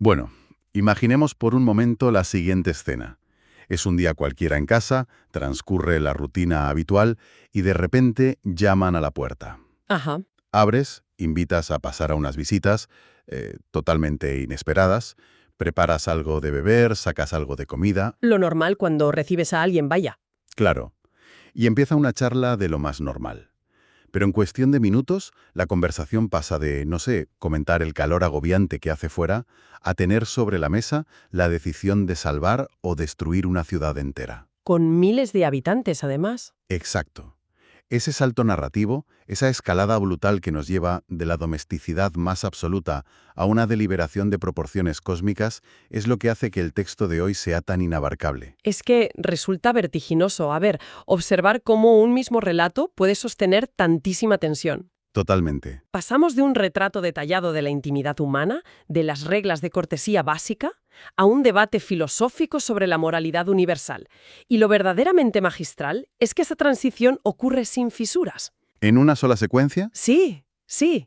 Bueno, imaginemos por un momento la siguiente escena. Es un día cualquiera en casa, transcurre la rutina habitual y de repente llaman a la puerta. Ajá. Abres, invitas a pasar a unas visitas, totalmente inesperadas, preparas algo de beber, sacas algo de comida, Lo normal cuando recibes a alguien, vaya. claro, y empieza una charla de lo más normal. Pero en cuestión de minutos, la conversación pasa de, no sé, comentar el calor agobiante que hace fuera, a tener sobre la mesa la decisión de salvar o destruir una ciudad entera. Con miles de habitantes, además. Exacto. Ese salto narrativo, esa escalada brutal que nos lleva de la domesticidad más absoluta a una deliberación de proporciones cósmicas, es lo que hace que el texto de hoy sea tan inabarcable. Es que resulta vertiginoso, observar cómo un mismo relato puede sostener tantísima tensión. Totalmente. Pasamos de un retrato detallado de la intimidad humana, de las reglas de cortesía básica, a un debate filosófico sobre la moralidad universal. Y lo verdaderamente magistral es que esa transición ocurre sin fisuras. ¿En una sola secuencia? Sí,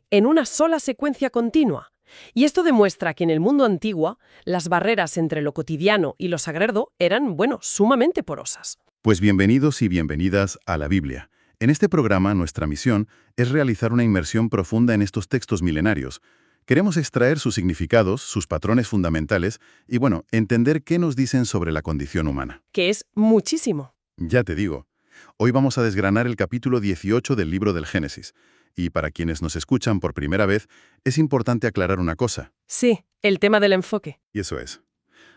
en una sola secuencia continua. Y esto demuestra que en el mundo antiguo, las barreras entre lo cotidiano y lo sagrado eran, sumamente porosas. Pues bienvenidos y bienvenidas a la Biblia. En este programa, nuestra misión es realizar una inmersión profunda en estos textos milenarios. Queremos extraer sus significados, sus patrones fundamentales y, entender qué nos dicen sobre la condición humana. Que es muchísimo. Ya te digo, hoy vamos a desgranar el capítulo 18 del libro del Génesis. Y para quienes nos escuchan por primera vez, es importante aclarar una cosa. Sí, el tema del enfoque. Y eso es.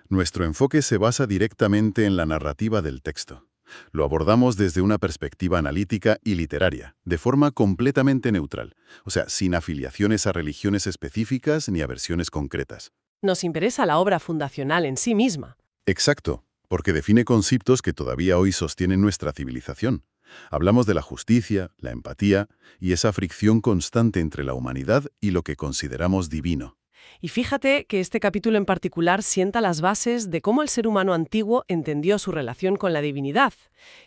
Nuestro enfoque se basa directamente en la narrativa del texto. Lo abordamos desde una perspectiva analítica y literaria, de forma completamente neutral, o sea, sin afiliaciones a religiones específicas ni a versiones concretas. Nos interesa la obra fundacional en sí misma. Exacto, porque define conceptos que todavía hoy sostienen nuestra civilización. Hablamos de la justicia, la empatía y esa fricción constante entre la humanidad y lo que consideramos divino. Y fíjate que este capítulo en particular sienta las bases de cómo el ser humano antiguo entendió su relación con la divinidad,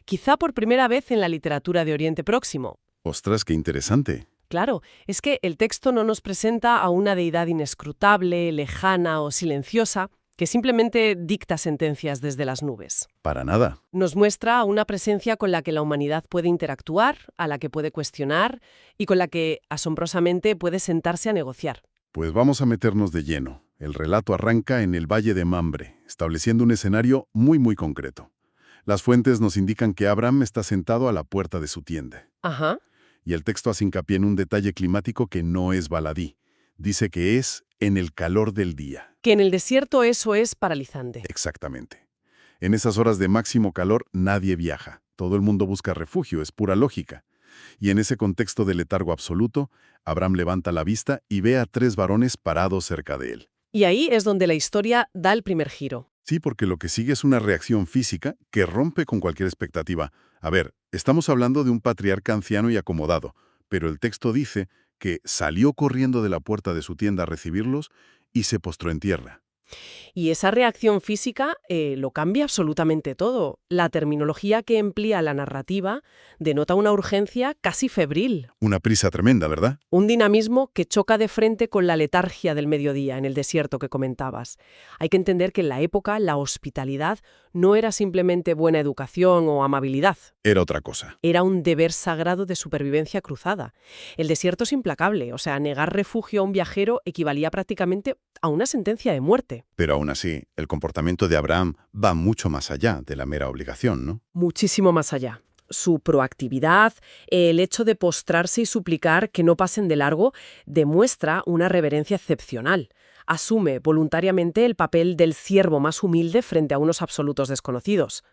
quizá por primera vez en la literatura de Oriente Próximo. ¡Ostras, qué interesante! Claro, es que el texto no nos presenta a una deidad inescrutable, lejana o silenciosa, que simplemente dicta sentencias desde las nubes. Para nada. Nos muestra a una presencia con la que la humanidad puede interactuar, a la que puede cuestionar y con la que, asombrosamente, puede sentarse a negociar. Pues vamos a meternos de lleno. El relato arranca en el Valle de Mambre, estableciendo un escenario muy concreto. Las fuentes nos indican que Abraham está sentado a la puerta de su tienda. Ajá. Y el texto hace hincapié en un detalle climático que no es baladí. Dice que es en el calor del día. Que en el desierto eso es paralizante. Exactamente. En esas horas de máximo calor nadie viaja. Todo el mundo busca refugio, es pura lógica. Y en ese contexto de letargo absoluto, Abraham levanta la vista y ve a 3 varones parados cerca de él. Y ahí es donde la historia da el primer giro. Sí, porque lo que sigue es una reacción física que rompe con cualquier expectativa. A ver, estamos hablando de un patriarca anciano y acomodado, pero el texto dice que salió corriendo de la puerta de su tienda a recibirlos y se postró en tierra. Y esa reacción física lo cambia absolutamente todo. La terminología que emplea la narrativa denota una urgencia casi febril. Una prisa tremenda, ¿verdad? Un dinamismo que choca de frente con la letargia del mediodía en el desierto que comentabas. Hay que entender que en la época la hospitalidad no era simplemente buena educación o amabilidad. Era otra cosa. Era un deber sagrado de supervivencia cruzada. El desierto es implacable, o sea, negar refugio a un viajero equivalía prácticamente a una sentencia de muerte. Pero aún así, el comportamiento de Abraham va mucho más allá de la mera obligación, ¿no? Muchísimo más allá. Su proactividad, el hecho de postrarse y suplicar que no pasen de largo, demuestra una reverencia excepcional. Asume voluntariamente el papel del siervo más humilde frente a unos absolutos desconocidos.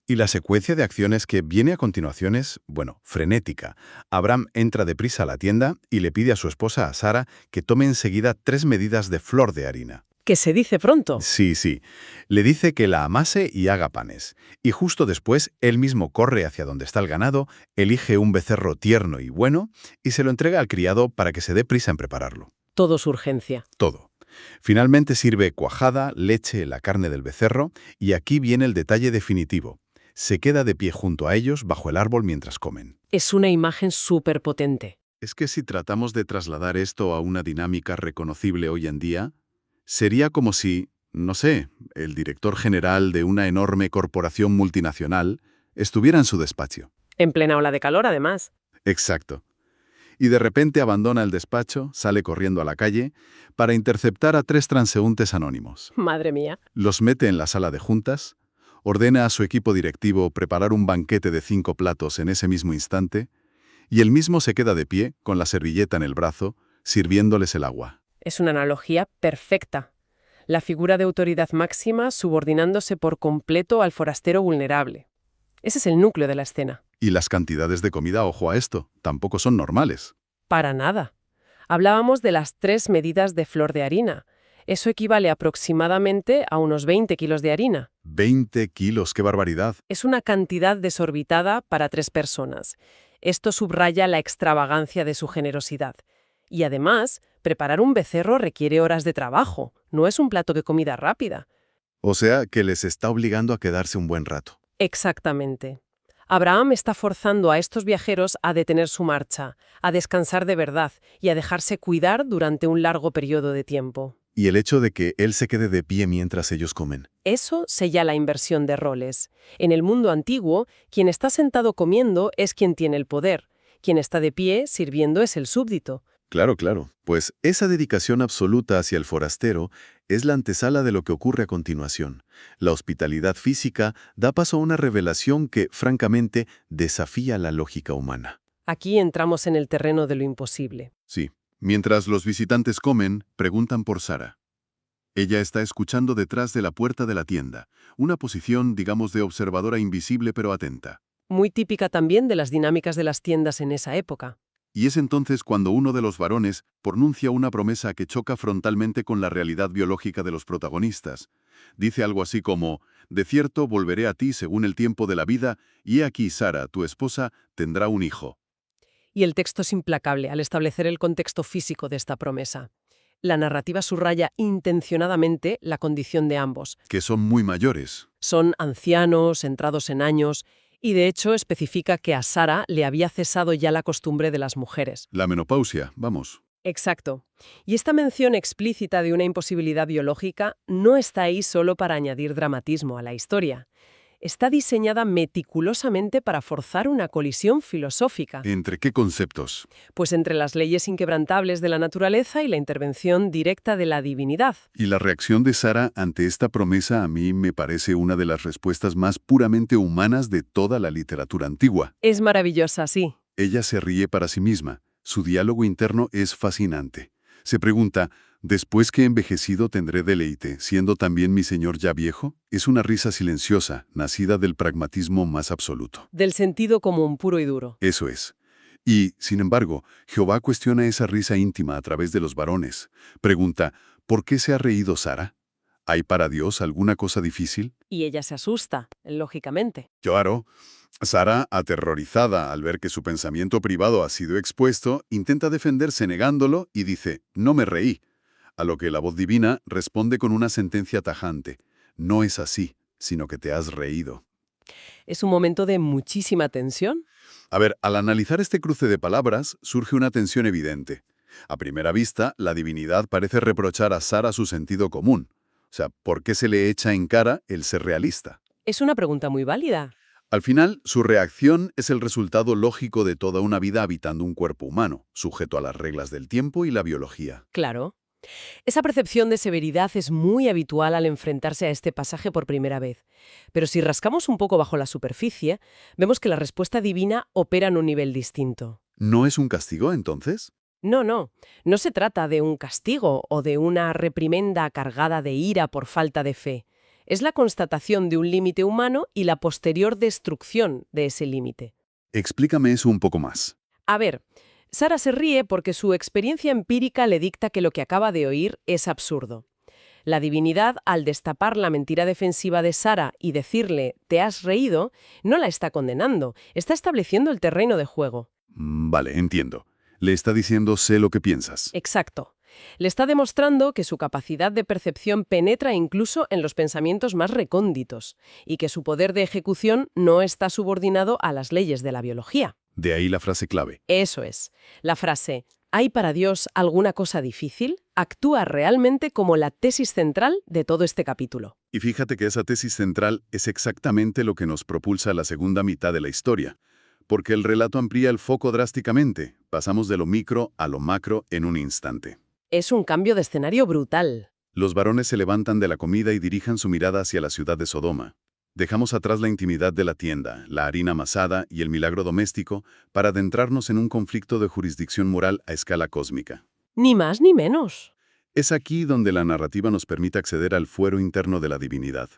Y la secuencia de acciones que viene a continuación es, frenética. Abraham entra deprisa a la tienda y le pide a su esposa, a Sara, que tome enseguida 3 medidas de flor de harina. Que se dice pronto. Sí. Le dice que la amase y haga panes. Y justo después, él mismo corre hacia donde está el ganado, elige un becerro tierno y bueno y se lo entrega al criado para que se dé prisa en prepararlo. Todo su urgencia. Todo. Finalmente sirve cuajada, leche, la carne del becerro y aquí viene el detalle definitivo. Se queda de pie junto a ellos bajo el árbol mientras comen. Es una imagen súper potente. Es que si tratamos de trasladar esto a una dinámica reconocible hoy en día, Sería como si, no sé, el director general de una enorme corporación multinacional estuviera en su despacho. En plena ola de calor, además. Exacto. Y de repente abandona el despacho, sale corriendo a la calle, para interceptar a 3 transeúntes anónimos. Madre mía. Los mete en la sala de juntas, ordena a su equipo directivo preparar un banquete de 5 platos en ese mismo instante, y él mismo se queda de pie, con la servilleta en el brazo, sirviéndoles el agua. Es una analogía perfecta. La figura de autoridad máxima subordinándose por completo al forastero vulnerable. Ese es el núcleo de la escena. Y las cantidades de comida, ojo a esto, tampoco son normales. Para nada. Hablábamos de las 3 medidas de flor de harina. Eso equivale aproximadamente a unos 20 kilos de harina. 20 kilos, qué barbaridad. Es una cantidad desorbitada para 3 personas. Esto subraya la extravagancia de su generosidad. Y además, preparar un becerro requiere horas de trabajo. No es un plato de comida rápida. O sea, que les está obligando a quedarse un buen rato. Exactamente. Abraham está forzando a estos viajeros a detener su marcha, a descansar de verdad y a dejarse cuidar durante un largo periodo de tiempo. Y el hecho de que él se quede de pie mientras ellos comen. Eso sella la inversión de roles. En el mundo antiguo, quien está sentado comiendo es quien tiene el poder. Quien está de pie sirviendo es el súbdito. Claro, claro. Pues esa dedicación absoluta hacia el forastero es la antesala de lo que ocurre a continuación. La hospitalidad física da paso a una revelación que, francamente, desafía la lógica humana. Aquí entramos en el terreno de lo imposible. Sí. Mientras los visitantes comen, preguntan por Sara. Ella está escuchando detrás de la puerta de la tienda, una posición, digamos, de observadora invisible pero atenta. Muy típica también de las dinámicas de las tiendas en esa época. Y es entonces cuando uno de los varones pronuncia una promesa que choca frontalmente con la realidad biológica de los protagonistas. Dice algo así como, «De cierto volveré a ti según el tiempo de la vida, y he aquí Sara, tu esposa, tendrá un hijo». Y el texto es implacable al establecer el contexto físico de esta promesa. La narrativa subraya intencionadamente la condición de ambos. Que son muy mayores. Son ancianos, entrados en años, y de hecho especifica que a Sara le había cesado ya la costumbre de las mujeres. La menopausia, vamos. Exacto. Y esta mención explícita de una imposibilidad biológica no está ahí solo para añadir dramatismo a la historia. Está diseñada meticulosamente para forzar una colisión filosófica. ¿Entre qué conceptos? Pues entre las leyes inquebrantables de la naturaleza y la intervención directa de la divinidad. Y la reacción de Sara ante esta promesa a mí me parece una de las respuestas más puramente humanas de toda la literatura antigua. Es maravillosa, sí. Ella se ríe para sí misma. Su diálogo interno es fascinante. Se pregunta, ¿después que he envejecido tendré deleite, siendo también mi señor ya viejo? Es una risa silenciosa, nacida del pragmatismo más absoluto. Del sentido común puro y duro. Eso es. Y, sin embargo, Jehová cuestiona esa risa íntima a través de los varones. Pregunta, ¿por qué se ha reído Sara? ¿Hay para Dios alguna cosa difícil? Y ella se asusta, lógicamente. Claro. Sara, aterrorizada al ver que su pensamiento privado ha sido expuesto, intenta defenderse negándolo y dice, no me reí. A lo que la voz divina responde con una sentencia tajante. No es así, sino que te has reído. Es un momento de muchísima tensión. A ver, al analizar este cruce de palabras, surge una tensión evidente. A primera vista, la divinidad parece reprochar a Sara su sentido común. O sea, ¿por qué se le echa en cara el ser realista? Es una pregunta muy válida. Al final, su reacción es el resultado lógico de toda una vida habitando un cuerpo humano, sujeto a las reglas del tiempo y la biología. Claro. Esa percepción de severidad es muy habitual al enfrentarse a este pasaje por primera vez. Pero si rascamos un poco bajo la superficie, vemos que la respuesta divina opera en un nivel distinto. ¿No es un castigo, entonces? No. No se trata de un castigo o de una reprimenda cargada de ira por falta de fe. Es la constatación de un límite humano y la posterior destrucción de ese límite. Explícame eso un poco más. A ver, Sara se ríe porque su experiencia empírica le dicta que lo que acaba de oír es absurdo. La divinidad, al destapar la mentira defensiva de Sara y decirle «te has reído», no la está condenando, está estableciendo el terreno de juego. Vale, entiendo. Le está diciendo sé lo que piensas. Exacto. Le está demostrando que su capacidad de percepción penetra incluso en los pensamientos más recónditos y que su poder de ejecución no está subordinado a las leyes de la biología. De ahí la frase clave. Eso es. La frase «¿hay para Dios alguna cosa difícil?» actúa realmente como la tesis central de todo este capítulo. Y fíjate que esa tesis central es exactamente lo que nos propulsa a la segunda mitad de la historia, porque el relato amplía el foco drásticamente. Pasamos de lo micro a lo macro en un instante. Es un cambio de escenario brutal. Los varones se levantan de la comida y dirijan su mirada hacia la ciudad de Sodoma. Dejamos atrás la intimidad de la tienda, la harina amasada y el milagro doméstico para adentrarnos en un conflicto de jurisdicción moral a escala cósmica. Ni más ni menos. Es aquí donde la narrativa nos permite acceder al fuero interno de la divinidad.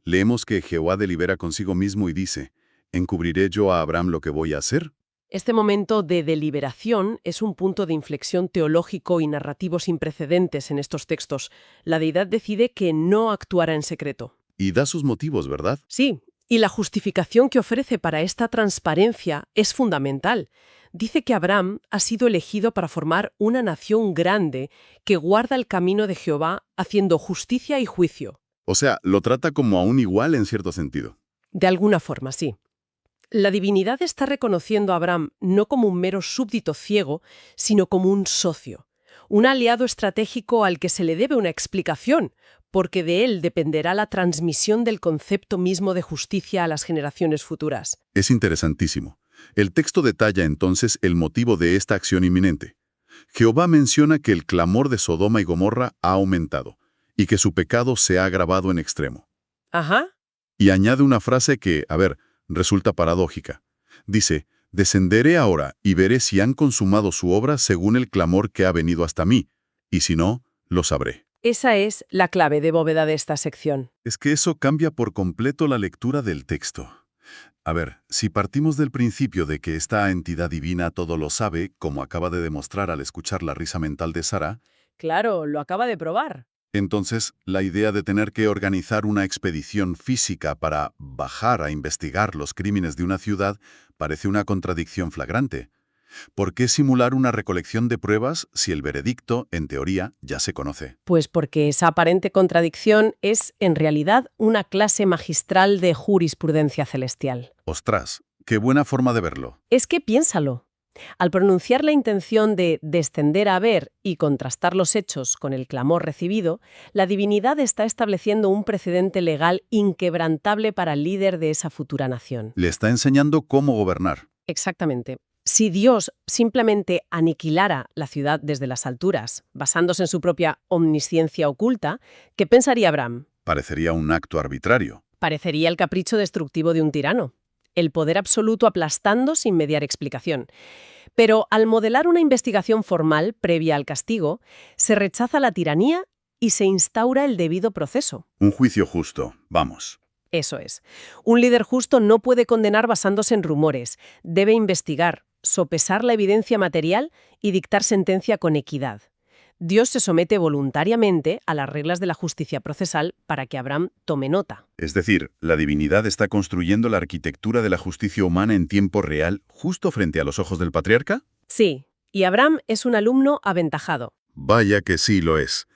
Leemos que Jehová delibera consigo mismo y dice, ¿encubriré yo a Abraham lo que voy a hacer? Este momento de deliberación es un punto de inflexión teológico y narrativo sin precedentes en estos textos. La deidad decide que no actuará en secreto. Y da sus motivos, ¿verdad? Sí, y la justificación que ofrece para esta transparencia es fundamental. Dice que Abraham ha sido elegido para formar una nación grande que guarda el camino de Jehová haciendo justicia y juicio. O sea, lo trata como a un igual en cierto sentido. De alguna forma, sí. La divinidad está reconociendo a Abraham no como un mero súbdito ciego, sino como un socio, un aliado estratégico al que se le debe una explicación, porque de él dependerá la transmisión del concepto mismo de justicia a las generaciones futuras. Es interesantísimo. El texto detalla entonces el motivo de esta acción inminente. Jehová menciona que el clamor de Sodoma y Gomorra ha aumentado y que su pecado se ha agravado en extremo. Ajá. Y añade una frase que, resulta paradójica. Dice, descenderé ahora y veré si han consumado su obra según el clamor que ha venido hasta mí, y si no, lo sabré. Esa es la clave de bóveda de esta sección. Es que eso cambia por completo la lectura del texto. Si partimos del principio de que esta entidad divina todo lo sabe, como acaba de demostrar al escuchar la risa mental de Sara, Claro, lo acaba de probar. entonces la idea de tener que organizar una expedición física para bajar a investigar los crímenes de una ciudad parece una contradicción flagrante. ¿Por qué simular una recolección de pruebas si el veredicto, en teoría, ya se conoce? Pues porque esa aparente contradicción es, en realidad, una clase magistral de jurisprudencia celestial. ¡Ostras! ¡Qué buena forma de verlo! Es que piénsalo. Al pronunciar la intención de descender a ver y contrastar los hechos con el clamor recibido, la divinidad está estableciendo un precedente legal inquebrantable para el líder de esa futura nación. Le está enseñando cómo gobernar. Exactamente. Si Dios simplemente aniquilara la ciudad desde las alturas, basándose en su propia omnisciencia oculta, ¿qué pensaría Abraham? Parecería un acto arbitrario. Parecería el capricho destructivo de un tirano. El poder absoluto aplastando sin mediar explicación. Pero al modelar una investigación formal previa al castigo, se rechaza la tiranía y se instaura el debido proceso. Un juicio justo, vamos. Eso es. Un líder justo no puede condenar basándose en rumores. Debe investigar, sopesar la evidencia material y dictar sentencia con equidad. Dios se somete voluntariamente a las reglas de la justicia procesal para que Abraham tome nota. Es decir, la divinidad está construyendo la arquitectura de la justicia humana en tiempo real justo frente a los ojos del patriarca. Sí, y Abraham es un alumno aventajado. Vaya que sí lo es.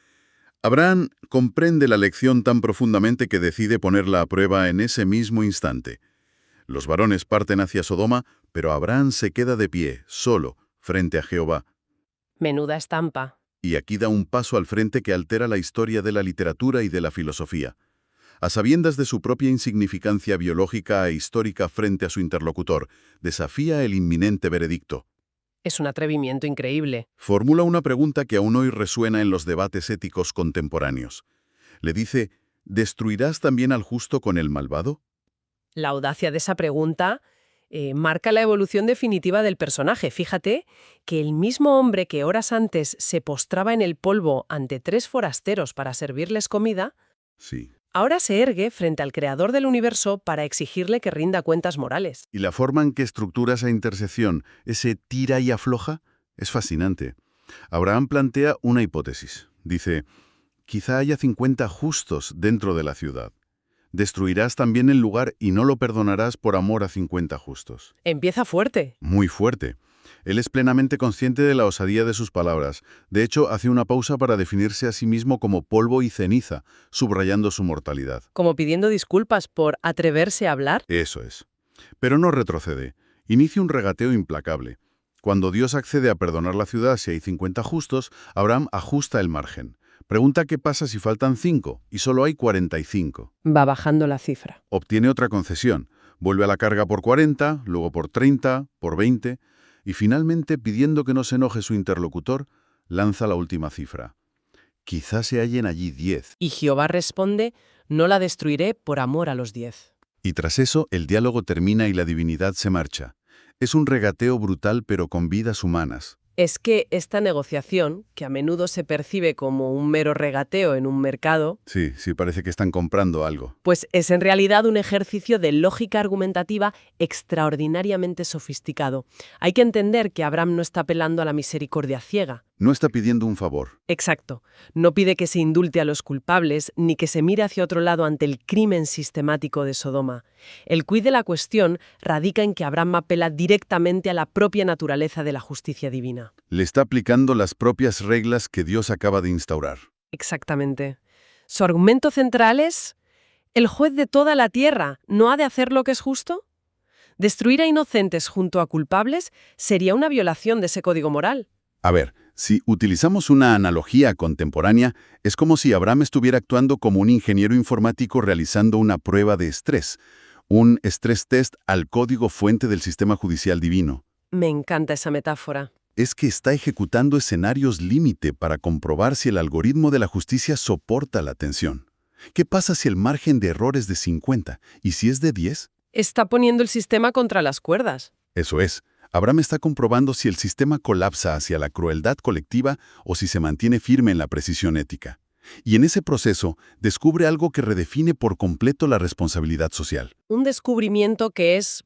Abraham comprende la lección tan profundamente que decide ponerla a prueba en ese mismo instante. Los varones parten hacia Sodoma, pero Abraham se queda de pie, solo, frente a Jehová. Menuda estampa. Y aquí da un paso al frente que altera la historia de la literatura y de la filosofía. A sabiendas de su propia insignificancia biológica e histórica frente a su interlocutor, desafía el inminente veredicto. Es un atrevimiento increíble. Formula una pregunta que aún hoy resuena en los debates éticos contemporáneos. Le dice, ¿destruirás también al justo con el malvado? La audacia de esa pregunta marca la evolución definitiva del personaje. Fíjate que el mismo hombre que horas antes se postraba en el polvo ante 3 forasteros para servirles comida, Sí. ahora se ergue frente al creador del universo para exigirle que rinda cuentas morales. Y la forma en que estructura esa intersección, ese tira y afloja, es fascinante. Abraham plantea una hipótesis. Dice, quizá haya 50 justos dentro de la ciudad. Destruirás también el lugar y no lo perdonarás por amor a 50 justos. Empieza fuerte. Muy fuerte. Él es plenamente consciente de la osadía de sus palabras. De hecho, hace una pausa para definirse a sí mismo como polvo y ceniza, subrayando su mortalidad. Como pidiendo disculpas por atreverse a hablar. Eso es. Pero no retrocede. Inicia un regateo implacable. Cuando Dios accede a perdonar la ciudad si hay 50 justos, Abraham ajusta el margen. Pregunta qué pasa si faltan 5 y solo hay 45. Va bajando la cifra. Obtiene otra concesión. Vuelve a la carga por 40, luego por 30, por 20, y finalmente, pidiendo que no se enoje su interlocutor, lanza la última cifra. Quizás se hallen allí 10. Y Jehová responde, no la destruiré por amor a los 10. Y tras eso, el diálogo termina y la divinidad se marcha. Es un regateo brutal pero con vidas humanas. Es que esta negociación, que a menudo se percibe como un mero regateo en un mercado, Sí, parece que están comprando algo. pues es en realidad un ejercicio de lógica argumentativa extraordinariamente sofisticado. Hay que entender que Abraham no está apelando a la misericordia ciega. No está pidiendo un favor. Exacto. No pide que se indulte a los culpables ni que se mire hacia otro lado ante el crimen sistemático de Sodoma. El quid de la cuestión radica en que Abraham apela directamente a la propia naturaleza de la justicia divina. Le está aplicando las propias reglas que Dios acaba de instaurar. Exactamente. Su argumento central es: ¿el juez de toda la tierra no ha de hacer lo que es justo? Destruir a inocentes junto a culpables sería una violación de ese código moral. A ver, si utilizamos una analogía contemporánea, es como si Abraham estuviera actuando como un ingeniero informático realizando una prueba de estrés, un stress test al código fuente del sistema judicial divino. Me encanta esa metáfora. Es que está ejecutando escenarios límite para comprobar si el algoritmo de la justicia soporta la tensión. ¿Qué pasa si el margen de error es de 50 y si es de 10? Está poniendo el sistema contra las cuerdas. Eso es. Abraham está comprobando si el sistema colapsa hacia la crueldad colectiva o si se mantiene firme en la precisión ética. Y en ese proceso descubre algo que redefine por completo la responsabilidad social. Un descubrimiento que es,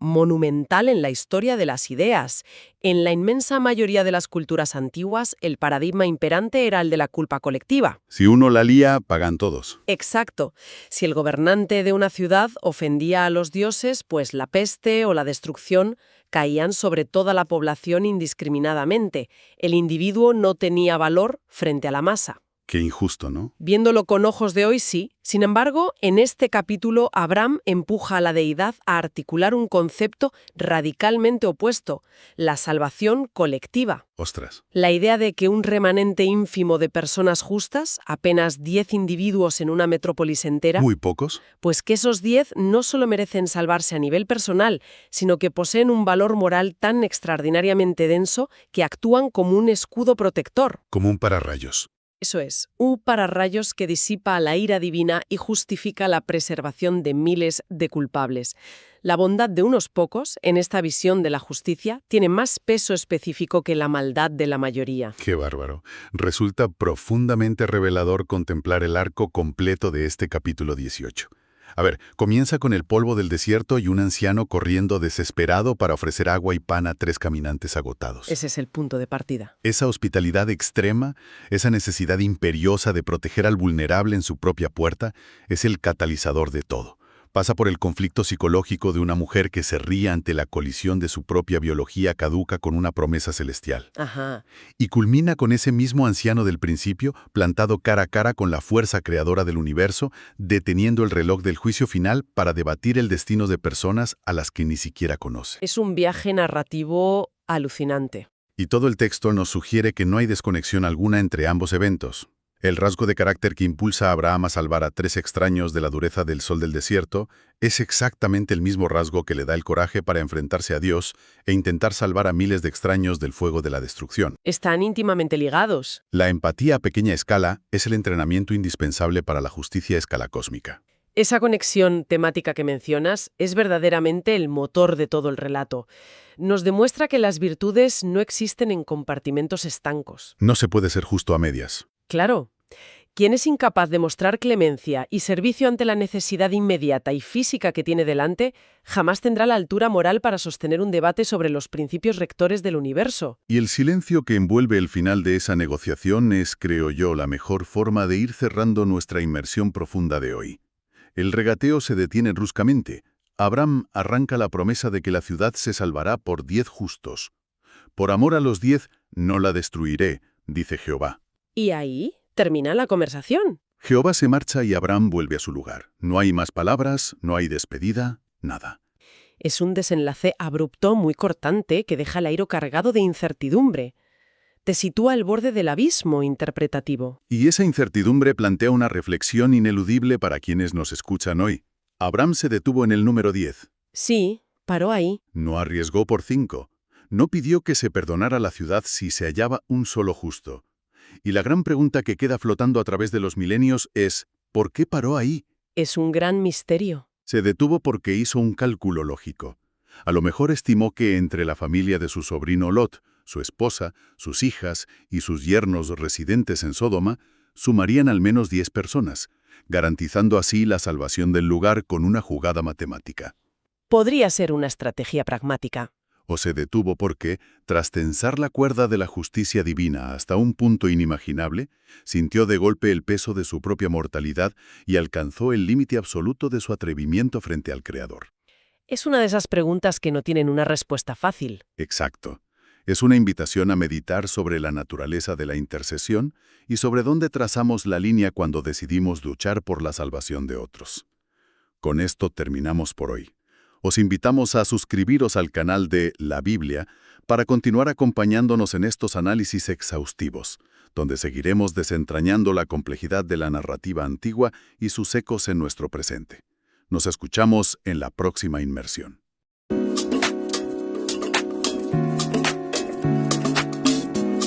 monumental en la historia de las ideas. En la inmensa mayoría de las culturas antiguas, el paradigma imperante era el de la culpa colectiva. Si uno la lía, pagan todos. Exacto. Si el gobernante de una ciudad ofendía a los dioses, pues la peste o la destrucción caían sobre toda la población indiscriminadamente. El individuo no tenía valor frente a la masa. Qué injusto, ¿no? Viéndolo con ojos de hoy, sí. Sin embargo, en este capítulo, Abraham empuja a la deidad a articular un concepto radicalmente opuesto: la salvación colectiva. Ostras. La idea de que un remanente ínfimo de personas justas, apenas 10 individuos en una metrópolis entera, ¿Muy pocos? pues que esos 10 no solo merecen salvarse a nivel personal, sino que poseen un valor moral tan extraordinariamente denso que actúan como un escudo protector. Como un pararrayos. Eso es, un pararrayos que disipa la ira divina y justifica la preservación de miles de culpables. La bondad de unos pocos, en esta visión de la justicia, tiene más peso específico que la maldad de la mayoría. Qué bárbaro. Resulta profundamente revelador contemplar el arco completo de este capítulo 18. A ver, comienza con el polvo del desierto y un anciano corriendo desesperado para ofrecer agua y pan a 3 caminantes agotados. Ese es el punto de partida. Esa hospitalidad extrema, esa necesidad imperiosa de proteger al vulnerable en su propia puerta, es el catalizador de todo. Pasa por el conflicto psicológico de una mujer que se ríe ante la colisión de su propia biología caduca con una promesa celestial. Ajá. Y culmina con ese mismo anciano del principio, plantado cara a cara con la fuerza creadora del universo, deteniendo el reloj del juicio final para debatir el destino de personas a las que ni siquiera conoce. Es un viaje narrativo alucinante. Y todo el texto nos sugiere que no hay desconexión alguna entre ambos eventos. El rasgo de carácter que impulsa a Abraham a salvar a 3 extraños de la dureza del sol del desierto es exactamente el mismo rasgo que le da el coraje para enfrentarse a Dios e intentar salvar a miles de extraños del fuego de la destrucción. Están íntimamente ligados. La empatía a pequeña escala es el entrenamiento indispensable para la justicia a escala cósmica. Esa conexión temática que mencionas es verdaderamente el motor de todo el relato. Nos demuestra que las virtudes no existen en compartimentos estancos. No se puede ser justo a medias. Claro. Quien es incapaz de mostrar clemencia y servicio ante la necesidad inmediata y física que tiene delante, jamás tendrá la altura moral para sostener un debate sobre los principios rectores del universo. Y el silencio que envuelve el final de esa negociación es, creo yo, la mejor forma de ir cerrando nuestra inmersión profunda de hoy. El regateo se detiene bruscamente. Abraham arranca la promesa de que la ciudad se salvará por 10 justos. Por amor a los 10, no la destruiré, dice Jehová. Y ahí termina la conversación. Jehová se marcha y Abraham vuelve a su lugar. No hay más palabras, no hay despedida, nada. Es un desenlace abrupto muy cortante que deja el aire cargado de incertidumbre. Te sitúa al borde del abismo interpretativo. Y esa incertidumbre plantea una reflexión ineludible para quienes nos escuchan hoy. Abraham se detuvo en el número 10. Sí, paró ahí. No arriesgó por 5. No pidió que se perdonara la ciudad si se hallaba un solo justo. Y la gran pregunta que queda flotando a través de los milenios es, ¿por qué paró ahí? Es un gran misterio. Se detuvo porque hizo un cálculo lógico. A lo mejor estimó que entre la familia de su sobrino Lot, su esposa, sus hijas y sus yernos residentes en Sodoma, sumarían al menos 10 personas, garantizando así la salvación del lugar con una jugada matemática. Podría ser una estrategia pragmática. O se detuvo porque, tras tensar la cuerda de la justicia divina hasta un punto inimaginable, sintió de golpe el peso de su propia mortalidad y alcanzó el límite absoluto de su atrevimiento frente al Creador. Es una de esas preguntas que no tienen una respuesta fácil. Exacto. Es una invitación a meditar sobre la naturaleza de la intercesión y sobre dónde trazamos la línea cuando decidimos luchar por la salvación de otros. Con esto terminamos por hoy. Os invitamos a suscribiros al canal de La Biblia para continuar acompañándonos en estos análisis exhaustivos, donde seguiremos desentrañando la complejidad de la narrativa antigua y sus ecos en nuestro presente. Nos escuchamos en la próxima inmersión.